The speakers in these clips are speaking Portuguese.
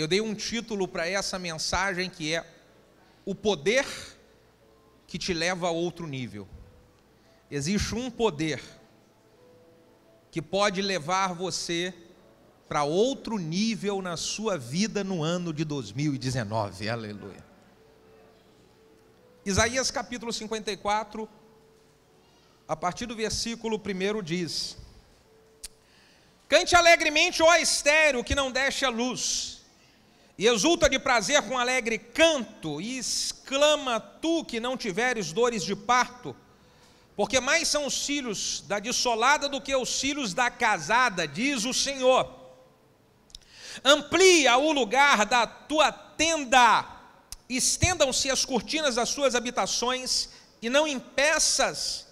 eu dei um título para essa mensagem que é o poder que te leva a outro nível. Existe um poder que pode levar você para outro nível na sua vida no ano de 2019, aleluia. Isaías capítulo 54, a partir do versículo 1 diz: cante alegremente, ó estéril, que não desce a luz, e exulta de prazer com alegre canto, e exclama tu que não tiveres dores de parto, porque mais são os filhos da dessolada do que os filhos da casada, diz o Senhor. Amplia o lugar da tua tenda, estendam-se as cortinas das suas habitações, e não impeças.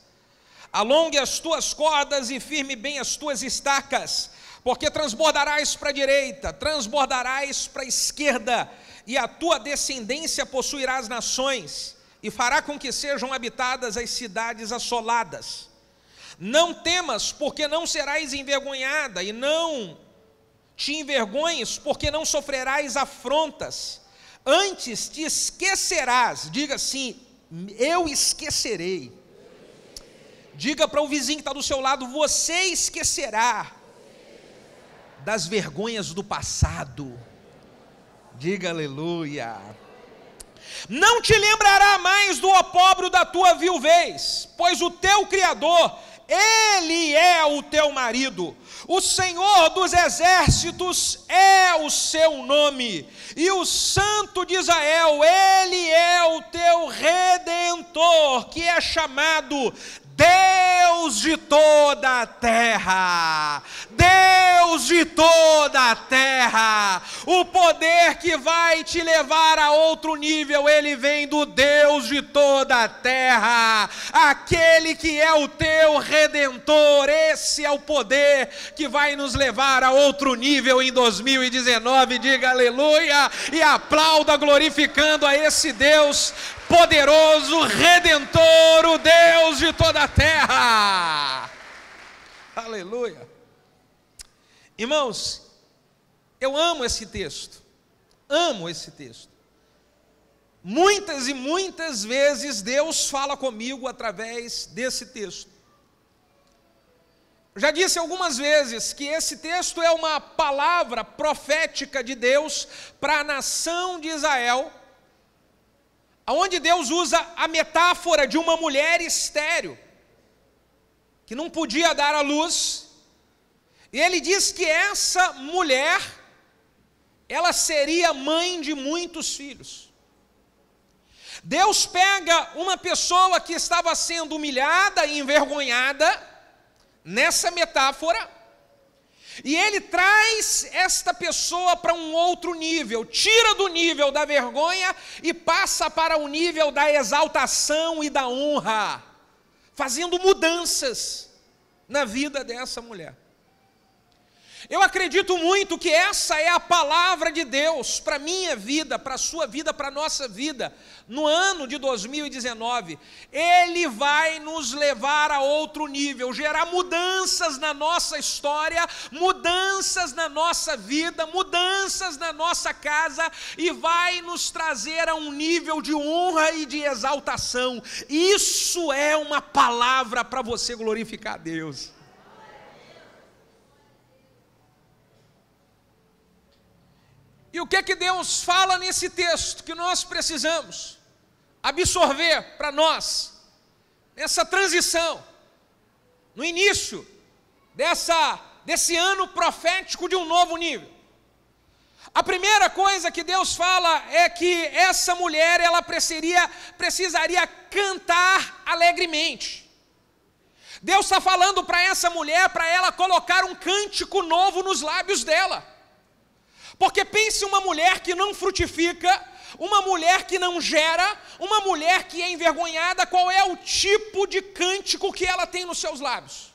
Alongue as tuas cordas e firme bem as tuas estacas, porque transbordarás para a direita, transbordarás para a esquerda, e a tua descendência possuirá as nações, e fará com que sejam habitadas as cidades assoladas. Não temas, porque não serás envergonhada, e não te envergonhes, porque não sofrerás afrontas. Antes te esquecerás, diga assim, eu esquecerei. Diga para o vizinho que está do seu lado, você esquecerá das vergonhas do passado. Diga aleluia. Não te lembrará mais do opróbrio da tua viuvez, pois o teu Criador, Ele é o teu marido. O Senhor dos exércitos é o seu nome, e o Santo de Israel, Ele é o teu Redentor, que é chamado Deus de toda a terra, Deus de toda a terra. O poder que vai te levar a outro nível, ele vem do Deus de toda a terra, aquele que é o teu Redentor. Esse é o poder que vai nos levar a outro nível em 2019, diga aleluia, e aplauda glorificando a esse Deus poderoso, Redentor, o Deus de toda a terra, aleluia. Irmãos, eu amo esse texto, muitas e muitas vezes Deus fala comigo através desse texto. Já disse algumas vezes que esse texto é uma palavra profética de Deus para a nação de Israel, onde Deus usa a metáfora de uma mulher estéril, que não podia dar à luz, e ele diz que essa mulher, ela seria mãe de muitos filhos. Deus pega uma pessoa que estava sendo humilhada e envergonhada, nessa metáfora, e ele traz esta pessoa para um outro nível, tira do nível da vergonha e passa para o nível da exaltação e da honra, fazendo mudanças na vida dessa mulher. Eu acredito muito que essa é a palavra de Deus para a minha vida, para a sua vida, para a nossa vida, no ano de 2019. Ele vai nos levar a outro nível, gerar mudanças na nossa história, mudanças na nossa vida, mudanças na nossa casa, e vai nos trazer a um nível de honra e de exaltação. Isso é uma palavra para você glorificar a Deus. E o que que Deus fala nesse texto que nós precisamos absorver para nós, nessa transição, no início desse ano profético de um novo nível? A primeira coisa que Deus fala é que essa mulher, ela precisaria cantar alegremente. Deus está falando para essa mulher, para ela colocar um cântico novo nos lábios dela. Porque pense uma mulher que não frutifica, uma mulher que não gera, uma mulher que é envergonhada, qual é o tipo de cântico que ela tem nos seus lábios?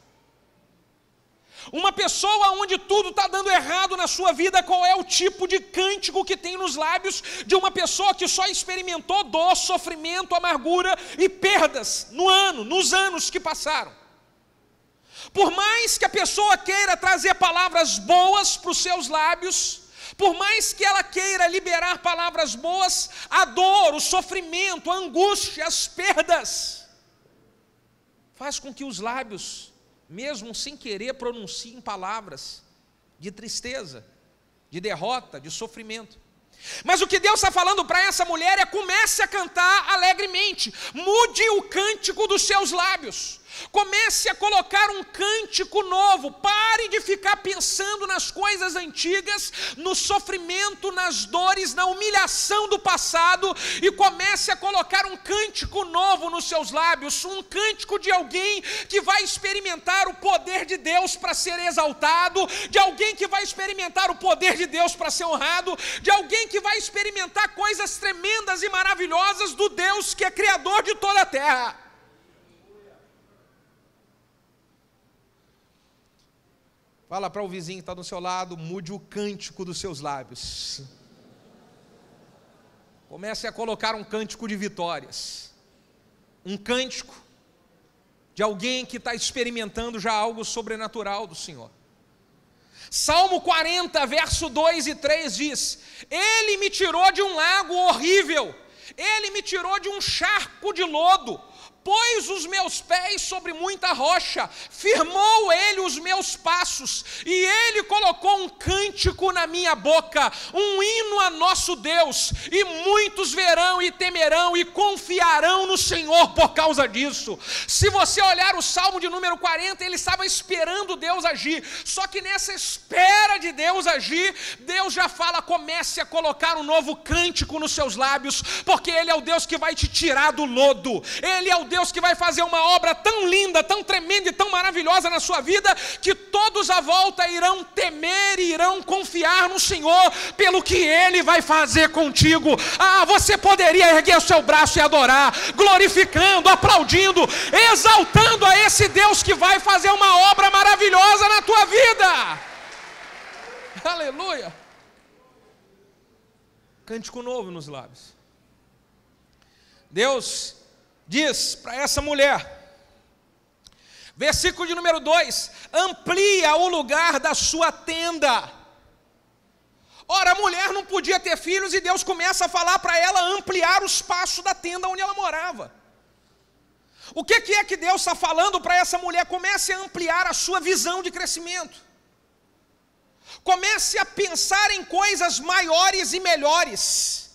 Uma pessoa onde tudo está dando errado na sua vida, qual é o tipo de cântico que tem nos lábios de uma pessoa que só experimentou dor, sofrimento, amargura e perdas nos anos que passaram? Por mais que a pessoa queira trazer palavras boas para os seus lábios, Por mais que ela queira liberar palavras boas, a dor, o sofrimento, a angústia, as perdas, faz com que os lábios, mesmo sem querer, pronunciem palavras de tristeza, de derrota, de sofrimento. Mas o que Deus está falando para essa mulher é: comece a cantar alegremente, mude o cântico dos seus lábios. Comece a colocar um cântico novo. Pare de ficar pensando nas coisas antigas, no sofrimento, nas dores, na humilhação do passado, e comece a colocar um cântico novo nos seus lábios, um cântico de alguém que vai experimentar o poder de Deus para ser exaltado, de alguém que vai experimentar o poder de Deus para ser honrado, de alguém que vai experimentar coisas tremendas e maravilhosas do Deus que é criador de toda a terra. Fala para o vizinho que está do seu lado: mude o cântico dos seus lábios. Comece a colocar um cântico de vitórias, um cântico de alguém que está experimentando já algo sobrenatural do Senhor. Salmo 40, verso 2 e 3 diz: Ele me tirou de um lago horrível, Ele me tirou de um charco de lodo, pôs os meus pés sobre muita rocha, firmou Ele os meus passos, e Ele colocou um cântico na minha boca, um hino a nosso Deus, e muitos verão e temerão e confiarão no Senhor por causa disso. Se você olhar o Salmo de número 40, ele estava esperando Deus agir, só que nessa espera de Deus agir, Deus já fala: comece a colocar um novo cântico nos seus lábios, porque Ele é o Deus que vai te tirar do lodo, Ele é o Deus que vai fazer uma obra tão linda, tão tremenda e tão maravilhosa na sua vida, que todos à volta irão temer e irão confiar no Senhor pelo que Ele vai fazer contigo. Ah, você poderia erguer o seu braço e adorar, glorificando, aplaudindo, exaltando a esse Deus que vai fazer uma obra maravilhosa na tua vida. Aleluia. Cântico novo nos lábios. Deus diz para essa mulher, versículo de número 2: amplia o lugar da sua tenda. Ora, a mulher não podia ter filhos, e Deus começa a falar para ela ampliar o espaço da tenda onde ela morava. O que é que Deus está falando para essa mulher? Comece a ampliar a sua visão de crescimento. Comece a pensar em coisas maiores e melhores.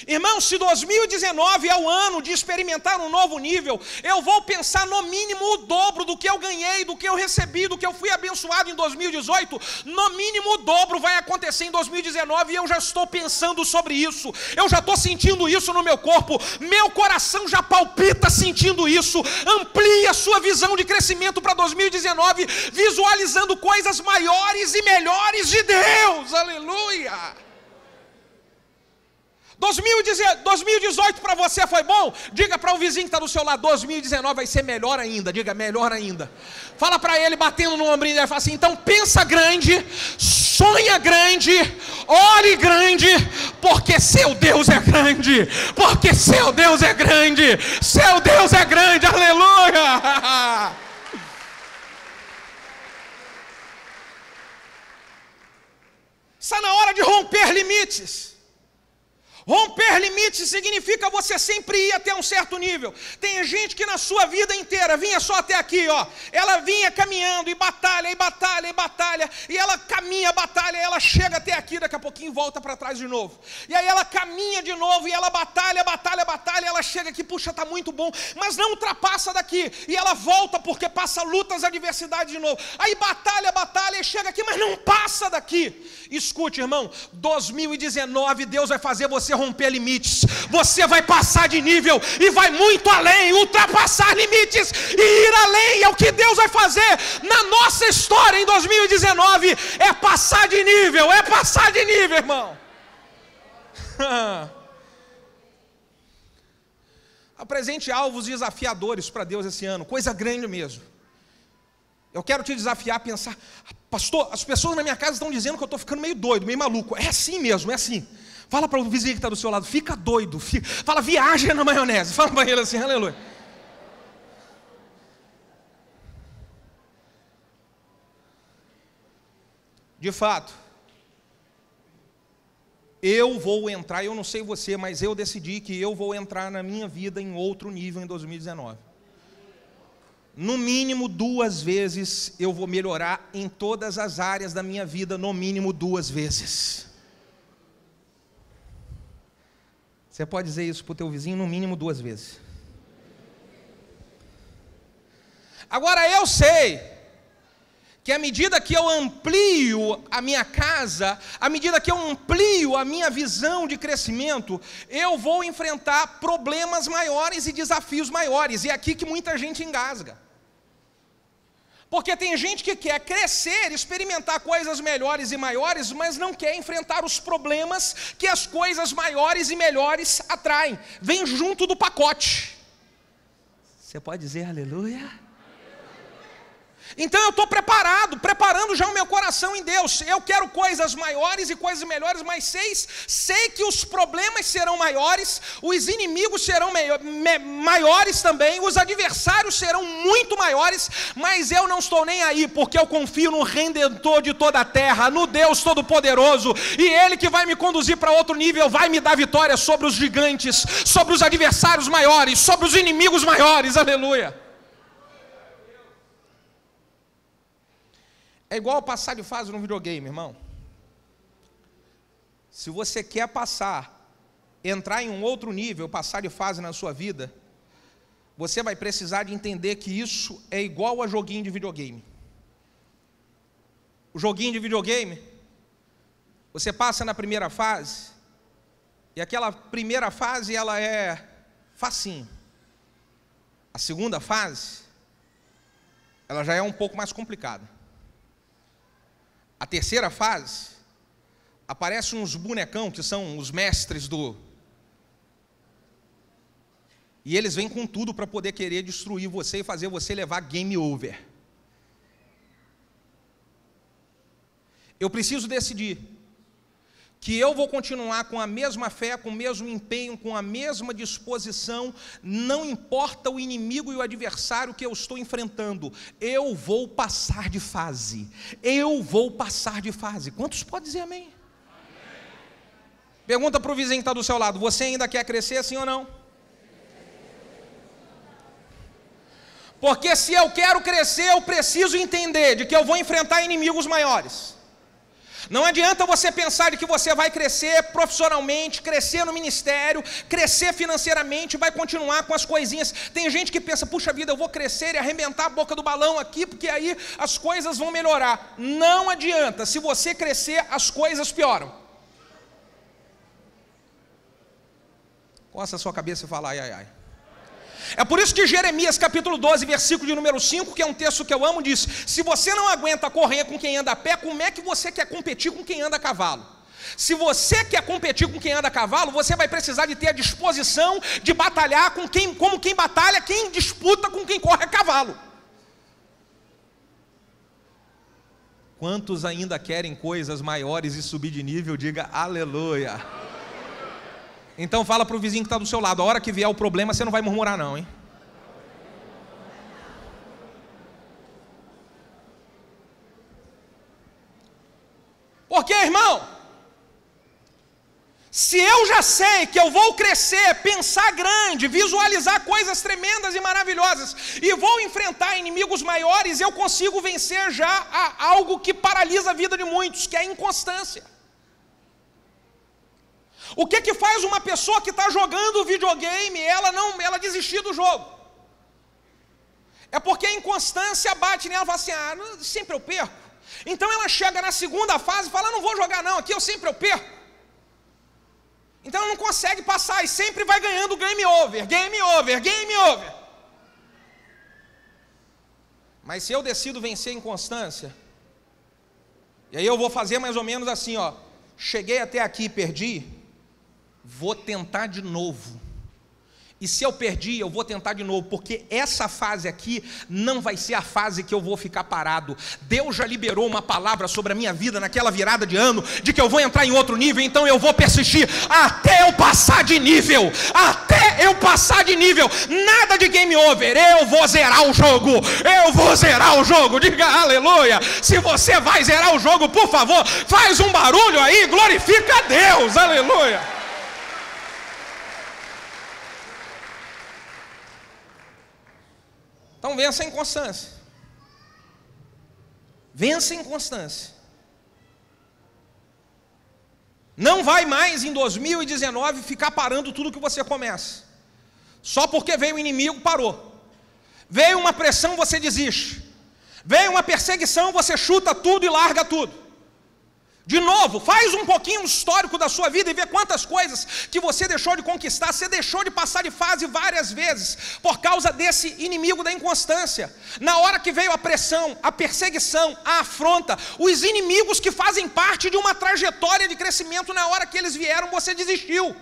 Irmão, se 2019 é o ano de experimentar um novo nível, eu vou pensar no mínimo o dobro do que eu ganhei, do que eu recebi, do que eu fui abençoado em 2018. No mínimo o dobro vai acontecer em 2019, e eu já estou pensando sobre isso, eu já estou sentindo isso no meu corpo, meu coração já palpita sentindo isso. Amplie a sua visão de crescimento para 2019, visualizando coisas maiores e melhores de Deus. Aleluia. 2018 para você foi bom? Diga para o vizinho que está do seu lado: 2019 vai ser melhor ainda. Diga: melhor ainda. Fala para ele, batendo no ombrinho dele, fala assim: então pensa grande, sonha grande, ore grande, porque seu Deus é grande, porque seu Deus é grande, seu Deus é grande. Aleluia. Está na hora de romper limites. Romper limites significa você sempre ir até um certo nível. Tem gente que na sua vida inteira vinha só até aqui, ó. Ela vinha caminhando e batalha, e batalha, e batalha, e ela caminha, batalha, e ela chega até aqui, daqui a pouquinho volta para trás de novo. E aí ela caminha de novo, e ela batalha, batalha, batalha, ela chega aqui, puxa, tá muito bom, mas não ultrapassa daqui. E ela volta porque passa lutas, adversidades de novo. Aí batalha, batalha, e chega aqui, mas não passa daqui. Escute, irmão, 2019 Deus vai fazer você romper limites, você vai passar de nível e vai muito além, ultrapassar limites e ir além. É o que Deus vai fazer na nossa história em 2019, é passar de nível, irmão. Apresente alvos desafiadores para Deus esse ano, coisa grande mesmo. Eu quero te desafiar a pensar: pastor, as pessoas na minha casa estão dizendo que eu estou ficando meio doido, meio maluco. É assim mesmo, é assim. Fala para o vizinho que está do seu lado: fica doido, fala, viaja na maionese. Fala para ele assim, aleluia. De fato, Eu vou entrar, eu não sei você, mas eu decidi que eu vou entrar na minha vida em outro nível em 2019. No mínimo 2 vezes eu vou melhorar em todas as áreas da minha vida, no mínimo 2 vezes. Você pode dizer isso para o teu vizinho, no mínimo 2 vezes. Agora eu sei que à medida que eu amplio a minha casa, à medida que eu amplio a minha visão de crescimento, eu vou enfrentar problemas maiores e desafios maiores. E é aqui que muita gente engasga. Porque tem gente que quer crescer, experimentar coisas melhores e maiores, mas não quer enfrentar os problemas que as coisas maiores e melhores atraem. Vem junto do pacote. Você pode dizer aleluia? Então eu estou preparando já o meu coração em Deus. Eu quero coisas maiores e coisas melhores, mas sei que os problemas serão maiores, os inimigos serão maiores também, os adversários serão muito maiores, mas eu não estou nem aí, porque eu confio no Redentor de toda a terra, no Deus Todo-Poderoso, e Ele que vai me conduzir para outro nível, vai me dar vitória sobre os gigantes, sobre os adversários maiores, sobre os inimigos maiores, aleluia. É igual passar de fase no videogame, irmão. Se você quer entrar em um outro nível, passar de fase na sua vida, você vai precisar de entender que isso é igual a joguinho de videogame. O joguinho de videogame, você passa na primeira fase, e aquela primeira fase ela é facinho. A segunda fase, ela já é um pouco mais complicada. A terceira fase, aparecem uns bonecão que são os mestres e eles vêm com tudo para poder querer destruir você e fazer você levar game over. Eu preciso decidir que eu vou continuar com a mesma fé, com o mesmo empenho, com a mesma disposição, não importa o inimigo e o adversário que eu estou enfrentando, eu vou passar de fase, Quantos podem dizer amém? Pergunta para o vizinho que está do seu lado, você ainda quer crescer, sim ou não? Porque se eu quero crescer, eu preciso entender de que eu vou enfrentar inimigos maiores. Não adianta você pensar de que você vai crescer profissionalmente, crescer no ministério, crescer financeiramente, vai continuar com as coisinhas. Tem gente que pensa, puxa vida, eu vou crescer e arrebentar a boca do balão aqui, porque aí as coisas vão melhorar. Não adianta, se você crescer, as coisas pioram. Coça a sua cabeça e fala, ai, ai, ai. É por isso que Jeremias capítulo 12, versículo de número 5, que é um texto que eu amo, diz, se você não aguenta correr com quem anda a pé, como é que você quer competir com quem anda a cavalo? Se você quer competir com quem anda a cavalo, você vai precisar de ter a disposição de batalhar como quem batalha, quem disputa com quem corre a cavalo. Quantos ainda querem coisas maiores e subir de nível? Diga aleluia. Então fala para o vizinho que está do seu lado, a hora que vier o problema, você não vai murmurar não, hein? Porque, irmão, se eu já sei que eu vou crescer, pensar grande, visualizar coisas tremendas e maravilhosas, e vou enfrentar inimigos maiores, eu consigo vencer já algo que paralisa a vida de muitos, que é a inconstância. O que faz uma pessoa que está jogando videogame, ela desistir do jogo? É porque a inconstância bate nela e fala assim, sempre eu perco. Então ela chega na segunda fase e fala, não vou jogar não, aqui sempre eu perco. Então ela não consegue passar e sempre vai ganhando game over. Mas se eu decido vencer a inconstância, e aí eu vou fazer mais ou menos assim, cheguei até aqui e perdi, vou tentar de novo. E se eu perdi, eu vou tentar de novo, porque essa fase aqui não vai ser a fase que eu vou ficar parado. Deus já liberou uma palavra sobre a minha vida naquela virada de ano, de que eu vou entrar em outro nível, então eu vou persistir até eu passar de nível, até eu passar de nível. Nada de game over, eu vou zerar o jogo. Eu vou zerar o jogo, diga aleluia. Se você vai zerar o jogo, por favor, faz um barulho aí, glorifica a Deus, aleluia. Então vença a inconstância. Vença a inconstância. Não vai mais em 2019 ficar parando tudo que você começa. Só porque veio o inimigo, parou. Veio uma pressão, você desiste. Veio uma perseguição, você chuta tudo e larga tudo. De novo, faz um pouquinho um histórico da sua vida e vê quantas coisas que você deixou de conquistar, você deixou de passar de fase várias vezes, por causa desse inimigo da inconstância. Na hora que veio a pressão, a perseguição, a afronta, os inimigos que fazem parte de uma trajetória de crescimento, na hora que eles vieram, você desistiu.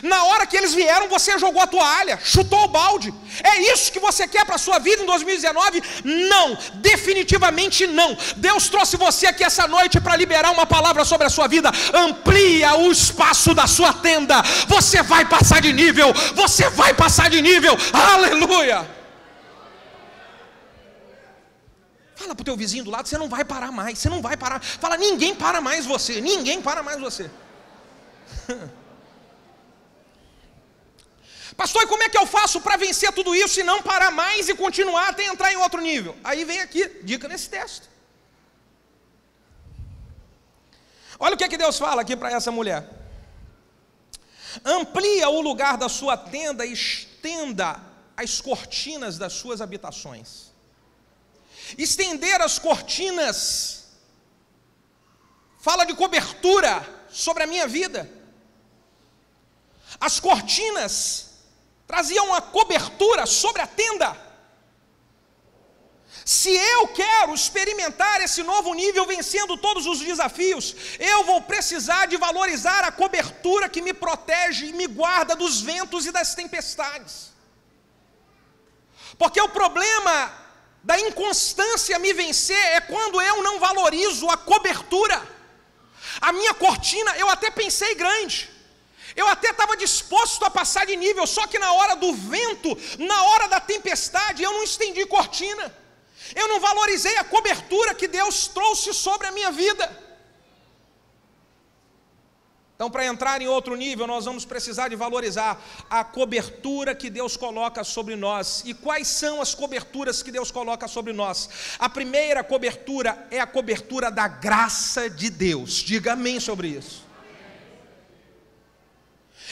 Na hora que eles vieram, você jogou a toalha, chutou o balde. É isso que você quer para a sua vida em 2019? Não, definitivamente não. Deus trouxe você aqui essa noite para liberar uma palavra sobre a sua vida. Amplia o espaço da sua tenda. Você vai passar de nível. Você vai passar de nível. Aleluia. Fala para o teu vizinho do lado, você não vai parar mais. Você não vai parar. Fala, ninguém para mais você. Ninguém para mais você. Pastor, e como é que eu faço para vencer tudo isso e não parar mais e continuar até entrar em outro nível? Aí vem aqui, dica nesse texto. Olha o que Deus fala aqui para essa mulher. Amplia o lugar da sua tenda e estenda as cortinas das suas habitações. Estender as cortinas fala de cobertura sobre a minha vida. As cortinas trazia uma cobertura sobre a tenda. Se eu quero experimentar esse novo nível, vencendo todos os desafios, eu vou precisar de valorizar a cobertura que me protege e me guarda dos ventos e das tempestades. Porque o problema da inconstância me vencer é quando eu não valorizo a cobertura. A minha cortina, eu até pensei grande. Eu até estava disposto a passar de nível, só que na hora do vento, na hora da tempestade, eu não estendi cortina. Eu não valorizei a cobertura que Deus trouxe sobre a minha vida. Então, para entrar em outro nível, nós vamos precisar de valorizar a cobertura que Deus coloca sobre nós. E quais são as coberturas que Deus coloca sobre nós? A primeira cobertura é a cobertura da graça de Deus. Diga amém sobre isso.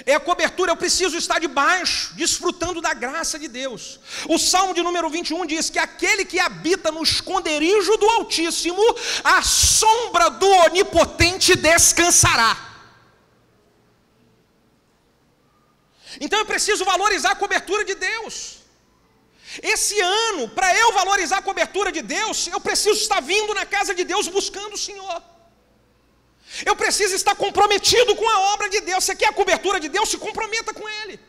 É a cobertura, eu preciso estar debaixo, desfrutando da graça de Deus. O Salmo de número 21 diz que aquele que habita no esconderijo do Altíssimo, a sombra do Onipotente descansará. Então eu preciso valorizar a cobertura de Deus. Esse ano, para eu valorizar a cobertura de Deus, eu preciso estar vindo na casa de Deus buscando o Senhor. Eu preciso estar comprometido com a obra de Deus. Você quer a cobertura de Deus? Se comprometa com Ele.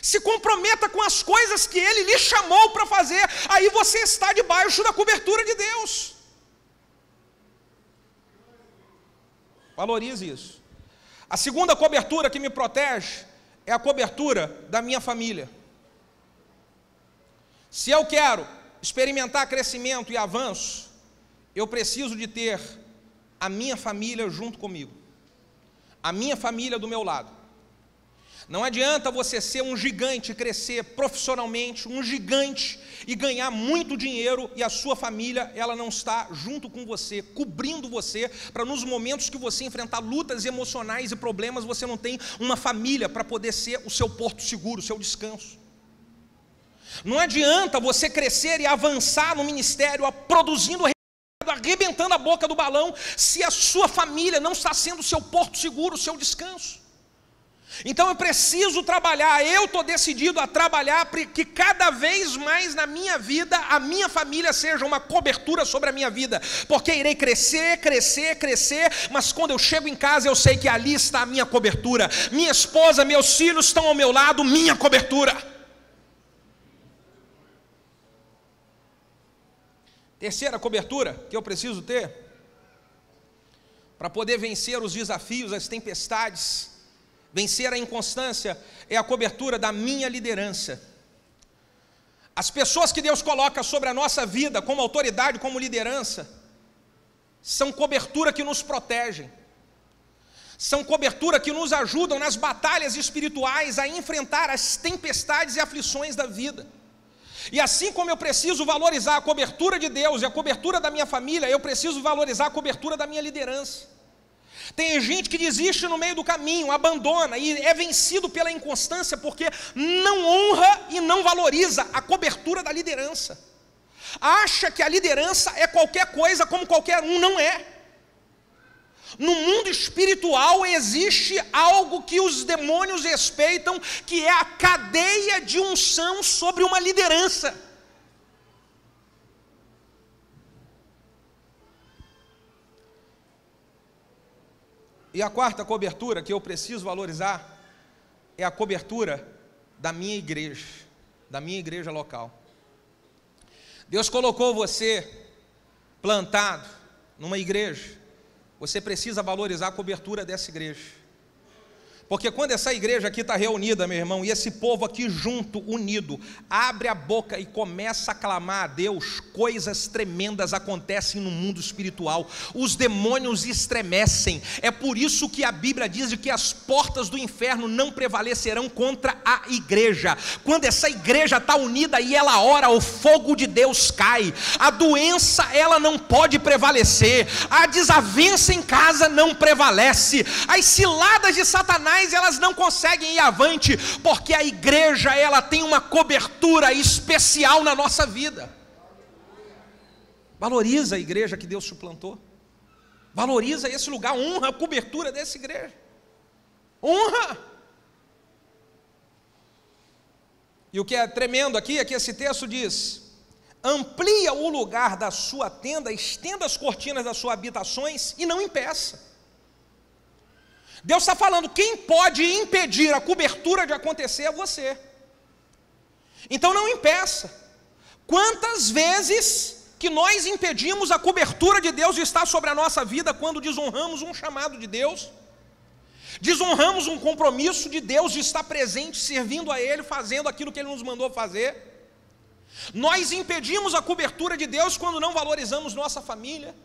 Se comprometa com as coisas que Ele lhe chamou para fazer. Aí você está debaixo da cobertura de Deus. Valorize isso. A segunda cobertura que me protege é a cobertura da minha família. Se eu quero experimentar crescimento e avanço, eu preciso de ter a minha família junto comigo, a minha família do meu lado. Não adianta você ser um gigante, crescer profissionalmente, um gigante e ganhar muito dinheiro e a sua família, ela não está junto com você, cobrindo você, para nos momentos que você enfrentar lutas emocionais e problemas, você não tem uma família para poder ser o seu porto seguro, o seu descanso. Não adianta você crescer e avançar no ministério, produzindo, arrebentando a boca do balão, se a sua família não está sendo o seu porto seguro, o seu descanso. Então eu preciso trabalhar, eu estou decidido a trabalhar para que cada vez mais na minha vida, a minha família seja uma cobertura sobre a minha vida, porque irei crescer, mas quando eu chego em casa eu sei que ali está a minha cobertura, minha esposa, meus filhos estão ao meu lado, minha cobertura. Terceira cobertura que eu preciso ter para poder vencer os desafios, as tempestades, Vencer a inconstância é a cobertura da minha liderança. As pessoas que Deus coloca sobre a nossa vida como autoridade, como liderança, são cobertura que nos protegem. São cobertura que nos ajudam nas batalhas espirituais a enfrentar as tempestades e aflições da vida. E assim como eu preciso valorizar a cobertura de Deus e a cobertura da minha família, eu preciso valorizar a cobertura da minha liderança. Tem gente que desiste no meio do caminho, abandona e é vencido pela inconstância porque não honra e não valoriza a cobertura da liderança. Acha que a liderança é qualquer coisa como qualquer um, não é. No mundo espiritual existe algo que os demônios respeitam, que é a cadeia de unção sobre uma liderança. E a quarta cobertura que eu preciso valorizar é a cobertura da minha igreja local. Deus colocou você plantado numa igreja. Você precisa valorizar a cobertura dessa igreja. Porque quando essa igreja aqui está reunida, meu irmão, e esse povo aqui junto, unido, abre a boca e começa a clamar a Deus, coisas tremendas acontecem no mundo espiritual. Os demônios estremecem. É por isso que a Bíblia diz que as portas do inferno não prevalecerão contra a igreja. Quando essa igreja está unida e ela ora, o fogo de Deus cai. A doença, ela não pode prevalecer. A desavença em casa não prevalece. As ciladas de Satanás, elas não conseguem ir avante, porque a igreja, ela tem uma cobertura especial na nossa vida. Valoriza a igreja que Deus suplantou. Valoriza esse lugar, honra a cobertura dessa igreja. Honra. E o que é tremendo aqui é que esse texto diz: amplia o lugar da sua tenda, estenda as cortinas das suas habitações e não impeça. Deus está falando, quem pode impedir a cobertura de acontecer é você. Então não impeça. Quantas vezes que nós impedimos a cobertura de Deus de estar sobre a nossa vida quando desonramos um chamado de Deus, desonramos um compromisso de Deus de estar presente, servindo a Ele, fazendo aquilo que Ele nos mandou fazer. Nós impedimos a cobertura de Deus quando não valorizamos nossa família.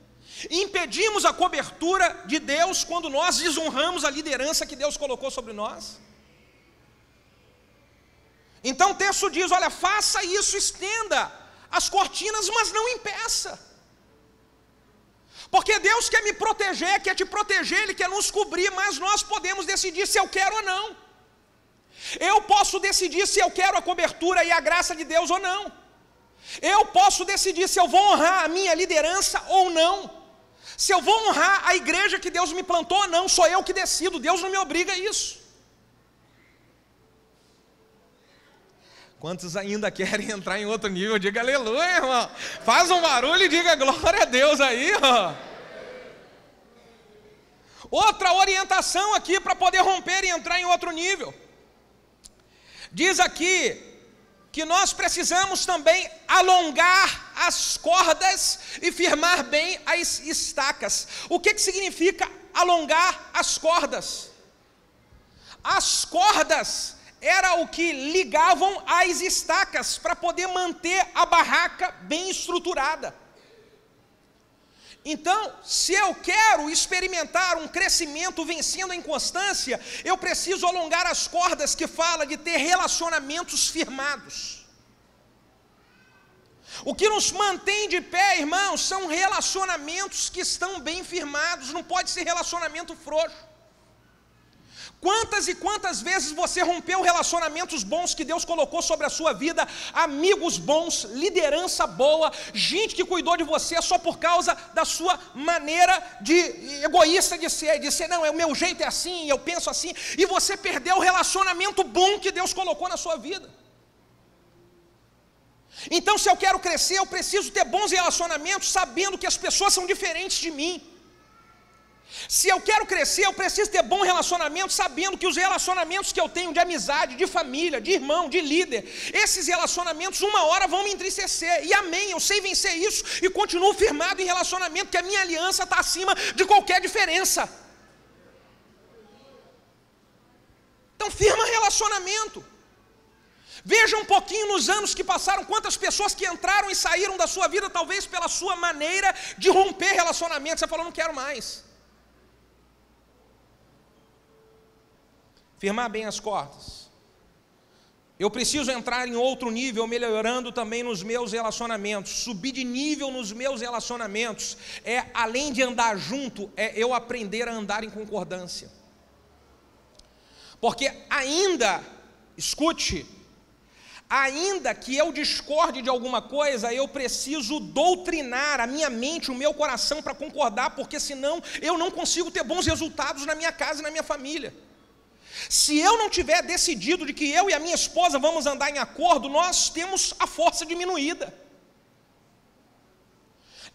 Impedimos a cobertura de Deus quando nós desonramos a liderança que Deus colocou sobre nós. Então o texto diz, olha, faça isso, estenda as cortinas, mas não impeça. Porque Deus quer me proteger, quer te proteger, Ele quer nos cobrir, mas nós podemos decidir se eu quero ou não. Eu posso decidir se eu quero a cobertura e a graça de Deus ou não. Eu posso decidir se eu vou honrar a minha liderança ou não. Se eu vou honrar a igreja que Deus me plantou ou não, sou eu que decido, Deus não me obriga a isso. Quantos ainda querem entrar em outro nível? Diga aleluia, irmão. Faz um barulho e diga glória a Deus aí, ó. Outra orientação aqui para poder romper e entrar em outro nível. Diz aqui que nós precisamos também alongar as cordas e firmar bem as estacas. O que significa alongar as cordas? As cordas era o que ligavam as estacas para poder manter a barraca bem estruturada. Então, se eu quero experimentar um crescimento vencendo a inconstância, eu preciso alongar as cordas, que fala de ter relacionamentos firmados. O que nos mantém de pé, irmãos, são relacionamentos que estão bem firmados, não pode ser relacionamento frouxo. Quantas e quantas vezes você rompeu relacionamentos bons que Deus colocou sobre a sua vida, amigos bons, liderança boa, gente que cuidou de você só por causa da sua maneira de egoísta de ser, não, o meu jeito é assim, eu penso assim, e você perdeu o relacionamento bom que Deus colocou na sua vida. Então, se eu quero crescer, eu preciso ter bons relacionamentos, sabendo que as pessoas são diferentes de mim. Se eu quero crescer, eu preciso ter bom relacionamento, sabendo que os relacionamentos que eu tenho de amizade, de família, de irmão, de líder, esses relacionamentos uma hora vão me entristecer, e amém, eu sei vencer isso, e continuo firmado em relacionamento, que a minha aliança está acima de qualquer diferença. Então firma relacionamento. Veja um pouquinho nos anos que passaram, quantas pessoas que entraram e saíram da sua vida, talvez pela sua maneira de romper relacionamento. Você falou, não quero mais. Firmar bem as cordas. Eu preciso entrar em outro nível, melhorando também nos meus relacionamentos. Subir de nível nos meus relacionamentos além de andar junto, eu aprender a andar em concordância. Porque escute, ainda que eu discorde de alguma coisa, eu preciso doutrinar a minha mente, o meu coração para concordar, porque senão eu não consigo ter bons resultados na minha casa e na minha família. Se eu não tiver decidido de que eu e a minha esposa vamos andar em acordo, nós temos a força diminuída.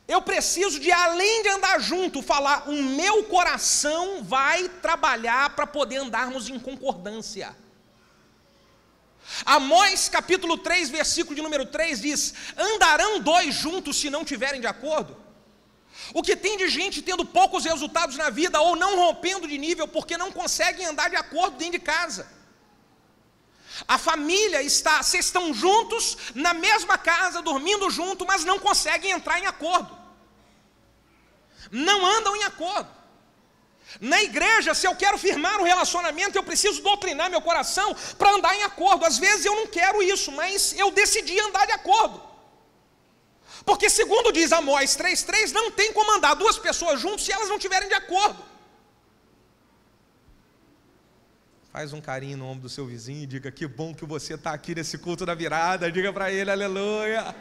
Eu preciso de, além de andar junto, falar, o meu coração vai trabalhar para poder andarmos em concordância. Amós capítulo 3, versículo de número 3 diz, andarão dois juntos se não tiverem de acordo? O que tem de gente tendo poucos resultados na vida ou não rompendo de nível porque não conseguem andar de acordo dentro de casa. A família vocês estão juntos na mesma casa, dormindo junto, mas não conseguem entrar em acordo. Não andam em acordo. Na igreja, se eu quero firmar um relacionamento, eu preciso doutrinar meu coração para andar em acordo. Às vezes eu não quero isso, mas eu decidi andar de acordo. Porque segundo diz Amós 3,3, não tem como andar duas pessoas juntas se elas não estiverem de acordo. Faz um carinho no ombro do seu vizinho e diga, que bom que você está aqui nesse culto da virada. Diga para ele, aleluia.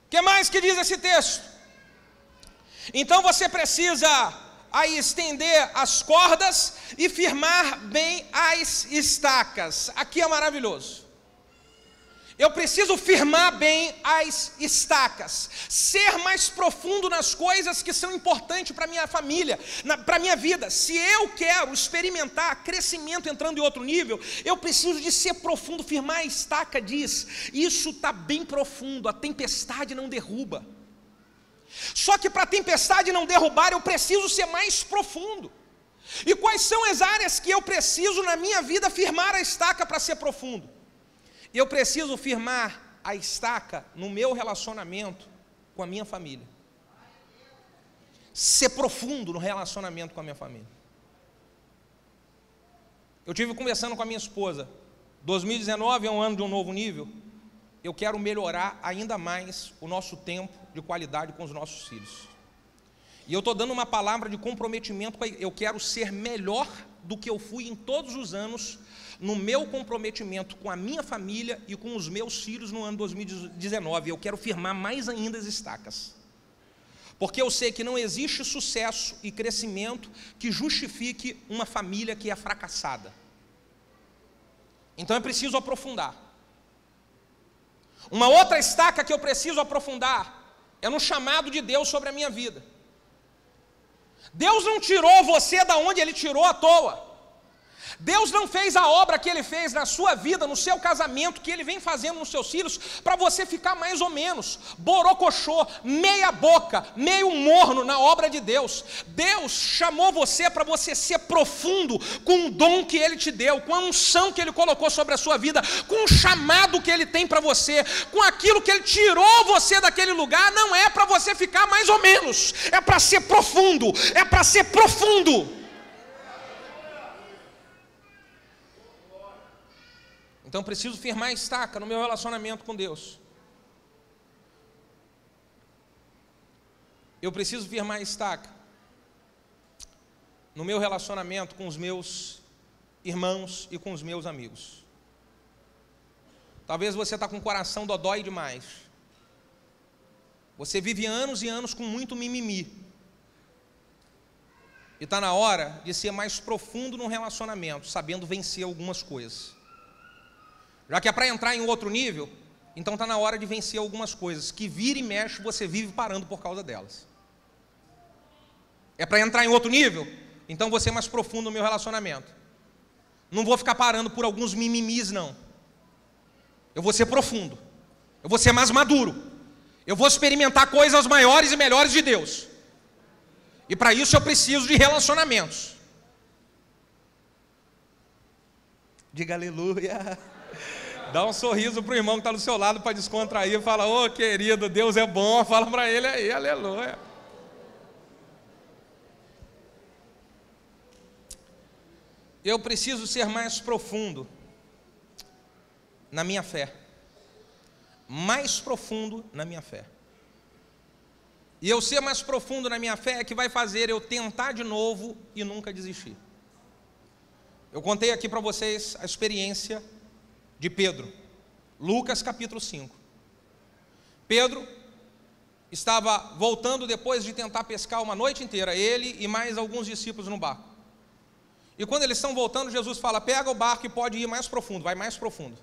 O que mais que diz esse texto? Então você precisa estender as cordas e firmar bem as estacas. Aqui é maravilhoso. Eu preciso firmar bem as estacas, ser mais profundo nas coisas que são importantes para a minha família, para a minha vida. Se eu quero experimentar crescimento entrando em outro nível, eu preciso de ser profundo. Firmar a estaca diz, isso está bem profundo, a tempestade não derruba. Só que para a tempestade não derrubar, eu preciso ser mais profundo. E quais são as áreas que eu preciso na minha vida firmar a estaca para ser profundo? Eu preciso firmar a estaca no meu relacionamento com a minha família. Ser profundo no relacionamento com a minha família. Eu tive conversando com a minha esposa, 2019 é um ano de um novo nível. Eu quero melhorar ainda mais o nosso tempo de qualidade com os nossos filhos. E eu estou dando uma palavra de comprometimento, eu quero ser melhor do que eu fui em todos os anos, no meu comprometimento com a minha família e com os meus filhos no ano 2019. Eu quero firmar mais ainda as estacas. Porque eu sei que não existe sucesso e crescimento que justifique uma família que é fracassada. Então eu preciso aprofundar. Uma outra estaca que eu preciso aprofundar é no chamado de Deus sobre a minha vida. Deus não tirou você da onde Ele tirou à toa. Deus não fez a obra que Ele fez na sua vida, no seu casamento, que Ele vem fazendo nos seus filhos, para você ficar mais ou menos borocochô, meia boca, meio morno na obra de Deus. Deus chamou você para você ser profundo com o dom que Ele te deu, com a unção que Ele colocou sobre a sua vida, com o chamado que Ele tem para você, com aquilo que Ele tirou você daquele lugar. Não é para você ficar mais ou menos, é para ser profundo, é para ser profundo. Então preciso firmar a estaca no meu relacionamento com Deus. Eu preciso firmar a estaca no meu relacionamento com os meus irmãos e com os meus amigos. Talvez você está com o coração dodói demais. Você vive anos e anos com muito mimimi. E está na hora de ser mais profundo no relacionamento, sabendo vencer algumas coisas. Já que é para entrar em outro nível, então está na hora de vencer algumas coisas que vira e mexe, você vive parando por causa delas. É para entrar em outro nível? Então vou ser mais profundo no meu relacionamento. Não vou ficar parando por alguns mimimis, não. Eu vou ser profundo. Eu vou ser mais maduro. Eu vou experimentar coisas maiores e melhores de Deus. E para isso eu preciso de relacionamentos. Diga aleluia. Dá um sorriso para o irmão que está do seu lado para descontrair. Fala, ô querido, Deus é bom. Fala para ele aí, aleluia. Eu preciso ser mais profundo na minha fé. Mais profundo na minha fé. E eu ser mais profundo na minha fé é que vai fazer eu tentar de novo e nunca desistir. Eu contei aqui para vocês a experiência de Pedro. Lucas capítulo 5. Pedro estava voltando depois de tentar pescar uma noite inteira, ele e mais alguns discípulos no barco. E quando eles estão voltando, Jesus fala, pega o barco e pode ir mais profundo, vai mais profundo.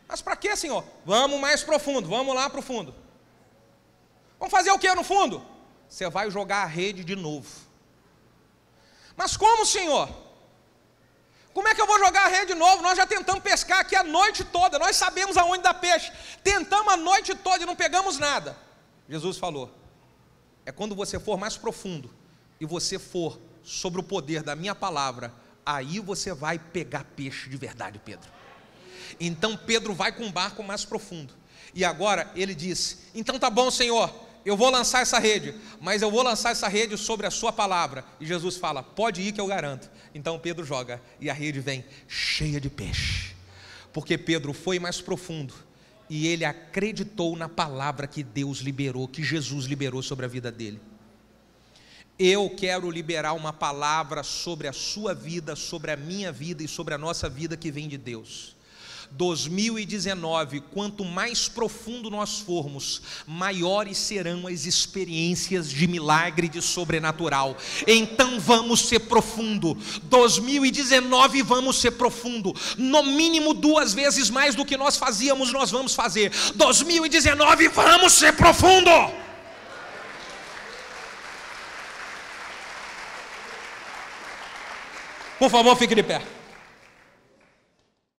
Mas para quê, Senhor? Vamos mais profundo, vamos lá para o fundo. Vamos fazer o que no fundo? Você vai jogar a rede de novo. Mas como, Senhor? Como é que eu vou jogar a rede de novo? Nós já tentamos pescar aqui a noite toda, nós sabemos aonde dá peixe. Tentamos a noite toda e não pegamos nada. Jesus falou, é quando você for mais profundo e você for sobre o poder da minha palavra, aí você vai pegar peixe de verdade, Pedro. Então Pedro vai com um barco mais profundo. E agora ele diz, então tá bom, Senhor, eu vou lançar essa rede, mas eu vou lançar essa rede sobre a sua palavra. E Jesus fala, pode ir que eu garanto. Então Pedro joga e a rede vem cheia de peixe. Porque Pedro foi mais profundo e ele acreditou na palavra que Deus liberou, que Jesus liberou sobre a vida dele. Eu quero liberar uma palavra sobre a sua vida, sobre a minha vida e sobre a nossa vida que vem de Deus. 2019, quanto mais profundo nós formos, maiores serão as experiências de milagre, de sobrenatural. Então vamos ser profundo. 2019 vamos ser profundo. No mínimo 2 vezes mais do que nós fazíamos, nós vamos fazer. 2019 vamos ser profundo. Por favor, fique de pé.